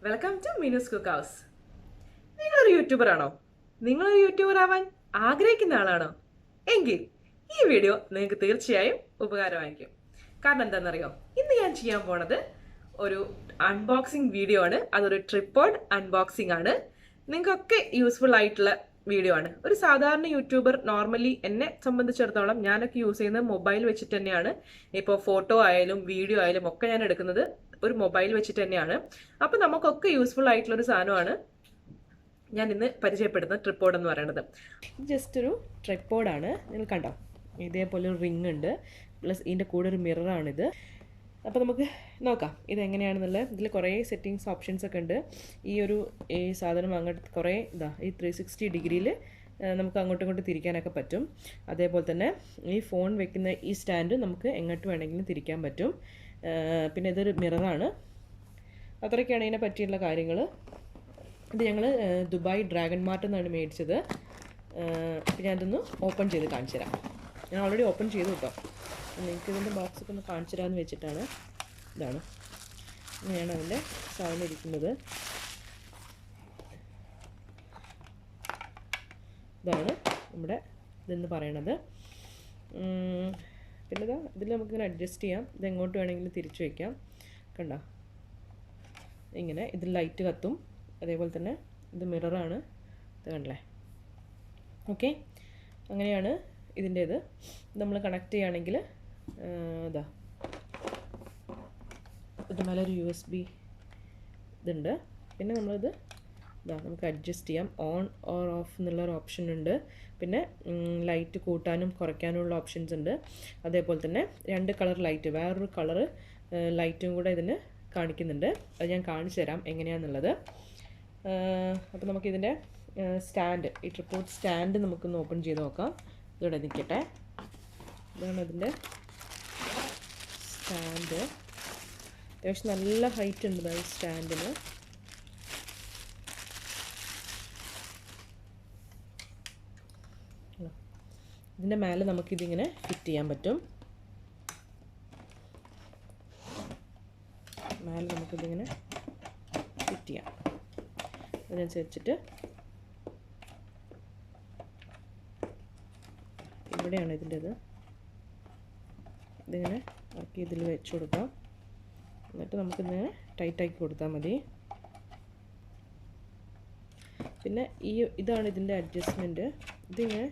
Welcome to Meenu's cook house. നിങ്ങളൊരു youtuber ആണോ? നിങ്ങളൊരു യൂട്യൂബർ ആവാൻ ആഗ്രഹിക്കുന്ന ആളാണോ? എങ്കിൽ ഈ വീഡിയോ നിങ്ങൾക്ക് തീർച്ചയായും ഉപകാരമായിരിക്കും. കാരണം എന്താണെന്നറിയോ, ഇന്ന് ഞാൻ ചെയ്യാൻ പോണത് ഒരു അൺബോക്സിങ് വീഡിയോ ആണ്. അതൊരു ട്രിപ്പോഡ് അൺബോക്സിംഗ് ആണ്. നിങ്ങൾക്കൊക്കെ യൂസ്ഫുൾ ആയിട്ടുള്ള വീഡിയോ ആണ്. ഒരു സാധാരണ യൂട്യൂബർ നോർമലി എന്നെ സംബന്ധിച്ചിടത്തോളം ഞാനൊക്കെ യൂസ് ചെയ്യുന്നത് മൊബൈൽ വെച്ചിട്ട് തന്നെയാണ്. ഇപ്പോൾ ഫോട്ടോ ആയാലും വീഡിയോ ആയാലും ഒക്കെ ഞാൻ എടുക്കുന്നത് ഒരു മൊബൈൽ വെച്ചിട്ട് തന്നെയാണ്. അപ്പം നമുക്കൊക്കെ യൂസ്ഫുൾ ആയിട്ടുള്ള ഒരു സാധനമാണ് ഞാൻ ഇന്ന് പരിചയപ്പെടുന്ന ട്രിപ്പോഡ് എന്ന് പറയുന്നത്. ജസ്റ്റ് ഒരു ട്രിപ്പോഡാണ്. നിങ്ങൾ കണ്ടോ, ഇതേപോലെ ഒരു റിങ് ഉണ്ട്, പ്ലസ് ഇതിൻ്റെ കൂടെ ഒരു മിററാണിത്. അപ്പോൾ നമുക്ക് നോക്കാം ഇതെങ്ങനെയാണെന്നുള്ളത്. ഇതിൽ കുറേ സെറ്റിങ്സ് ഓപ്ഷൻസ് ഒക്കെ ഉണ്ട്. ഈ സാധനം അങ്ങോട്ട് കുറേ ഈ 360 ഡിഗ്രിയിൽ നമുക്ക് അങ്ങോട്ടും ഇങ്ങോട്ടും തിരിക്കാനൊക്കെ പറ്റും. അതേപോലെ തന്നെ ഈ ഫോൺ വെക്കുന്ന ഈ സ്റ്റാൻഡ് നമുക്ക് എങ്ങോട്ട് വേണമെങ്കിലും തിരിക്കാൻ പറ്റും. പിന്നെ ഇതൊരു മിററാണ്. അത്രയൊക്കെയാണ് ഇതിനെ പറ്റിയുള്ള കാര്യങ്ങൾ. ഇത് ഞങ്ങൾ ദുബായ് ഡ്രാഗൺ മാർട്ടിൽ നിന്നാണ് മേടിച്ചത്. പിന്നെ അതൊന്ന് ഓപ്പൺ ചെയ്ത് കാണിച്ചു തരാം. ഞാൻ ഓൾറെഡി ഓപ്പൺ ചെയ്തു കേട്ടോ. നിങ്ങൾക്ക് ഇതിൻ്റെ ബോക്സൊക്കെ ഒന്ന് കാണിച്ചു തരാമെന്ന് വെച്ചിട്ടാണ്. ഇതാണ്, ഇങ്ങനെയാണ് അതിൻ്റെ സാധനം ഇരിക്കുന്നത്. ഇതാണ് നമ്മുടെ ഇതെന്ന് പറയണത്. പിന്നെ ഇതിൽ നമുക്കിങ്ങനെ അഡ്ജസ്റ്റ് ചെയ്യാം. ഇത് എങ്ങോട്ട് വേണമെങ്കിലും തിരിച്ചു വയ്ക്കാം. കണ്ടോ, ഇങ്ങനെ ഇതിൽ ലൈറ്റ് കത്തും. അതേപോലെ തന്നെ ഇത് മിററാണ്. ഇത് കണ്ടല്ലേ? ഓക്കെ, അങ്ങനെയാണ് ഇതിൻ്റേത്. നമ്മൾ കണക്ട് ചെയ്യുകയാണെങ്കിൽ ഇത് മേലെ ഒരു USB ഇതുണ്ട്. പിന്നെ നമ്മളിത് നമുക്ക് അഡ്ജസ്റ്റ് ചെയ്യാം. ഓൺ ഓർ ഓഫ് എന്നുള്ളൊരു ഓപ്ഷൻ ഉണ്ട്. പിന്നെ ലൈറ്റ് കൂട്ടാനും കുറയ്ക്കാനുമുള്ള ഓപ്ഷൻസ് ഉണ്ട്. അതേപോലെ തന്നെ 2 കളർ ലൈറ്റ്, വേറൊരു കളറ് ലൈറ്റും കൂടെ ഇതിന് കാണിക്കുന്നുണ്ട്. അത് ഞാൻ കാണിച്ചു തരാം എങ്ങനെയാണെന്നുള്ളത്. അപ്പോൾ നമുക്കിതിൻ്റെ സ്റ്റാൻഡ്, ഈ ട്രിപ്പോഡ് സ്റ്റാൻഡ് നമുക്കൊന്ന് ഓപ്പൺ ചെയ്ത് നോക്കാം. ഇതോടെ നിൽക്കട്ടെ. ഇതാണ് ഇതിൻ്റെ സ്റ്റാൻഡ്. അത്യാവശ്യം നല്ല ഹൈറ്റ് ഉണ്ട് ഈ സ്റ്റാൻഡിന്. ഇതിൻ്റെ മേലെ നമുക്കിതിങ്ങനെ ഫിറ്റ് ചെയ്യാൻ പറ്റും. മേലെ നമുക്കിതിങ്ങനെ ഫിറ്റ് ചെയ്യാം. അതിനനുസരിച്ചിട്ട് ഇവിടെയാണ് ഇതിൻ്റെത്. ഇതിങ്ങനെ ആക്കി ഇതിൽ വെച്ച് കൊടുക്കാം. എന്നിട്ട് നമുക്കിതിങ്ങനെ ടൈറ്റാക്കി കൊടുത്താൽ മതി. പിന്നെ ഇതാണ് ഇതിൻ്റെ അഡ്ജസ്റ്റ്മെൻറ്റ്. ഇതിങ്ങനെ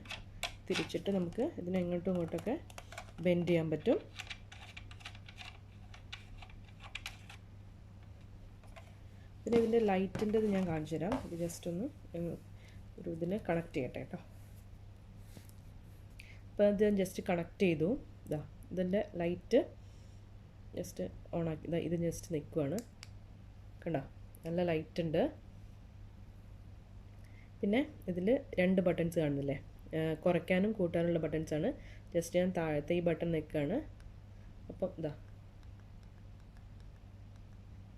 തിരിച്ചിട്ട് നമുക്ക് ഇതിനെ ഇങ്ങോട്ടും ഇങ്ങോട്ടൊക്കെ ബെൻഡ് ചെയ്യാൻ പറ്റും. പിന്നെ ഇതിൻ്റെ ലൈറ്റിൻ്റെത് ഞാൻ കാണിച്ചു തരാം. ഇത് ജസ്റ്റ് ഒന്ന് ഇതിനെ കണക്ട് ചെയ്യട്ടെ കേട്ടോ. അപ്പോൾ ഇത് ജസ്റ്റ് കണക്ട് ചെയ്തു. ഇതിൻ്റെ ലൈറ്റ് ജസ്റ്റ് ഓണാക്കി. ഇത് ജസ്റ്റ് നിൽക്കുവാണ്. കണ്ടോ, നല്ല ലൈറ്റ് ഉണ്ട്. പിന്നെ ഇതിൽ 2 ബട്ടൺസ് കാണുന്നില്ലേ, കുറയ്ക്കാനും കൂട്ടാനുള്ള ബട്ടൺസാണ്. ജസ്റ്റ് ഞാൻ താഴത്തെ ഈ ബട്ടൺ നിൽക്കുകയാണ്. അപ്പം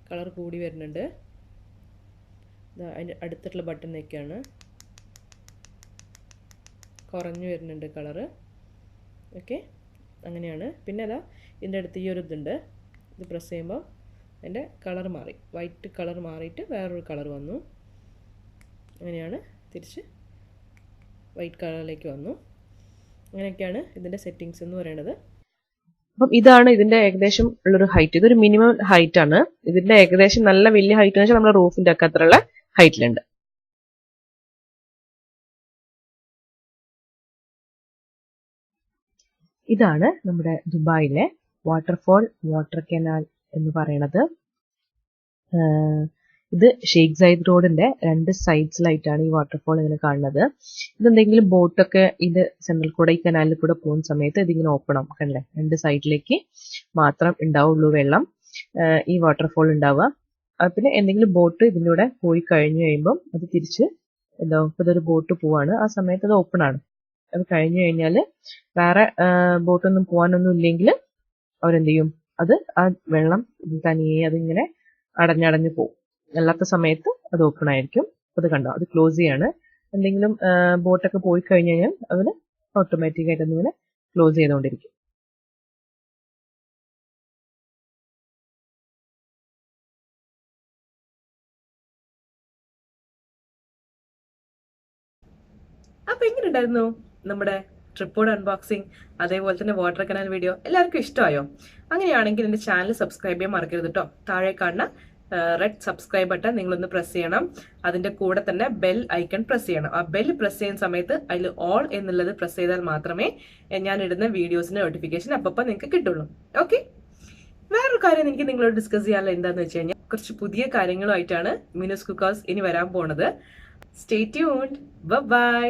കളർ കൂടി വരുന്നുണ്ട്. അതിൻ്റെ അടുത്തുള്ള ബട്ടൺ നിൽക്കുകയാണ്, കുറഞ്ഞു വരുന്നുണ്ട് കളറ്. ഓക്കെ, അങ്ങനെയാണ്. പിന്നെ ഇതിൻ്റെ അടുത്ത് ഈ ഒരു ഇതുണ്ട്. ഇത് പ്രസ് ചെയ്യുമ്പോൾ അതിൻ്റെ കളർ മാറി, വൈറ്റ് കളർ മാറിയിട്ട് വേറൊരു കളർ വന്നു. അങ്ങനെയാണ് തിരിച്ച് വൈറ്റ് കളറിലേക്ക് വന്നു. അങ്ങനെയൊക്കെയാണ് ഇതിൻ്റെ സെറ്റിങ്സ് എന്ന് പറയുന്നത്. അപ്പം ഇതാണ് ഇതിൻ്റെ ഏകദേശം ഉള്ളൊരു ഹൈറ്റ്. ഇതൊരു മിനിമം ഹൈറ്റ് ആണ്. ഇതിൻ്റെ ഏകദേശം നല്ല വലിയ ഹൈറ്റ് എന്ന് വെച്ചാൽ നമ്മുടെ റൂഫിൻ്റെ ഒക്കെ അത്രയുള്ള ഹൈറ്റിലുണ്ട്. ഇതാണ് നമ്മുടെ ദുബായിലെ വാട്ടർഫോൾ, വാട്ടർ കനാൽ എന്ന് പറയുന്നത്. ഇത് ഷെയ്ഖ് സയ്യിദ് റോഡിന്റെ 2 സൈഡ്സിലായിട്ടാണ് ഈ വാട്ടർഫോൾ ഇങ്ങനെ കാണുന്നത്. ഇതെന്തെങ്കിലും ബോട്ടൊക്കെ ഇത് സെൻട്രൽ കൂടെ ഈ കനാലിൽ കൂടെ പോകുന്ന സമയത്ത് ഇതിങ്ങനെ ഓപ്പൺ ആവും. കണ്ടല്ലേ, 2 സൈഡിലേക്ക് മാത്രം ഉണ്ടാവുള്ളൂ വെള്ളം ഈ വാട്ടർഫോൾ ഉണ്ടാവുക. പിന്നെ എന്തെങ്കിലും ബോട്ട് ഇതിൻ്റെ കൂടെ പോയി കഴിഞ്ഞു കഴിയുമ്പം അത് തിരിച്ച് ഇതൊരു ബോട്ട് പോവാണ്, ആ സമയത്ത് അത് ഓപ്പൺ ആണ്. അത് കഴിഞ്ഞു കഴിഞ്ഞാൽ വേറെ ബോട്ടൊന്നും പോകാനൊന്നും ഇല്ലെങ്കിൽ അവരെന്ത് ചെയ്യും, ആ വെള്ളം തനിയെ അതിങ്ങനെ അടഞ്ഞടഞ്ഞു പോകും. അല്ലാത്ത സമയത്ത് അത് ഓപ്പൺ ആയിരിക്കും. അത് കണ്ടോ, അത് ക്ലോസ് ചെയ്യാണ്. എന്തെങ്കിലും ബോട്ടൊക്കെ പോയി കഴിഞ്ഞ് കഴിഞ്ഞാൽ അതിന് ഓട്ടോമാറ്റിക്കായിട്ട് അതിങ്ങനെ ക്ലോസ് ചെയ്തുകൊണ്ടിരിക്കും. അപ്പൊ എങ്ങനെ ഉണ്ടായിരുന്നു നമ്മുടെ ട്രിപ്പോഡ് അൺബോക്സിങ്, അതേപോലെ തന്നെ വാട്ടർ കനാൽ വീഡിയോ എല്ലാവർക്കും ഇഷ്ടമായോ? അങ്ങനെയാണെങ്കിൽ എൻ്റെ ചാനൽ സബ്സ്ക്രൈബ് ചെയ്യാൻ മറക്കരുത് കേട്ടോ. താഴെ കാണുന്ന റെഡ് സബ്സ്ക്രൈബ് ബട്ടൺ നിങ്ങളൊന്ന് പ്രസ് ചെയ്യണം. അതിന്റെ കൂടെ തന്നെ ബെൽ ഐക്കൺ പ്രസ് ചെയ്യണം. ആ ബെൽ പ്രസ് ചെയ്യുന്ന സമയത്ത് അതിൽ ഓൾ എന്നുള്ളത് പ്രസ് ചെയ്താൽ മാത്രമേ ഞാൻ ഇടുന്ന വീഡിയോസിന്റെ നോട്ടിഫിക്കേഷൻ അപ്പം നിങ്ങൾക്ക് കിട്ടുള്ളൂ. ഓക്കെ, വേറൊരു കാര്യം എനിക്ക് നിങ്ങളോട് ഡിസ്കസ് ചെയ്യാനുള്ള എന്താന്ന് വെച്ച് കഴിഞ്ഞാൽ കുറച്ച് പുതിയ കാര്യങ്ങളുമായിട്ടാണ് മിനൂസ് കുക്കേഴ്സ് ഇനി വരാൻ പോണത്. Stay tuned. ബൈ.